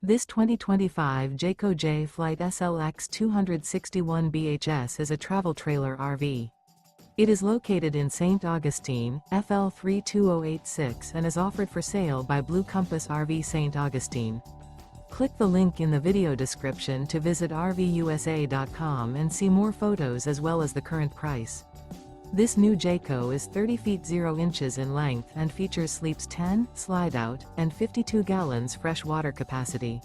This 2025 Jayco Jay Flight SLX 261 BHS is a travel trailer RV. It is located in St. Augustine, FL 32086 and is offered for sale by Blue Compass RV St. Augustine. Click the link in the video description to visit RVUSA.com and see more photos as well as the current price. This new Jayco is 30 feet 0 inches in length and features sleeps 10, slide-out, and 52 gallons fresh water capacity.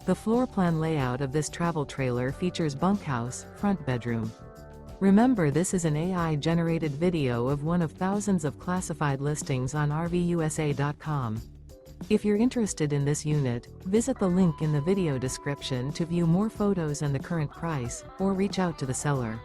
The floor plan layout of this travel trailer features bunkhouse, front bedroom. Remember, this is an AI-generated video of one of thousands of classified listings on RVUSA.com. If you're interested in this unit, visit the link in the video description to view more photos and the current price, or reach out to the seller.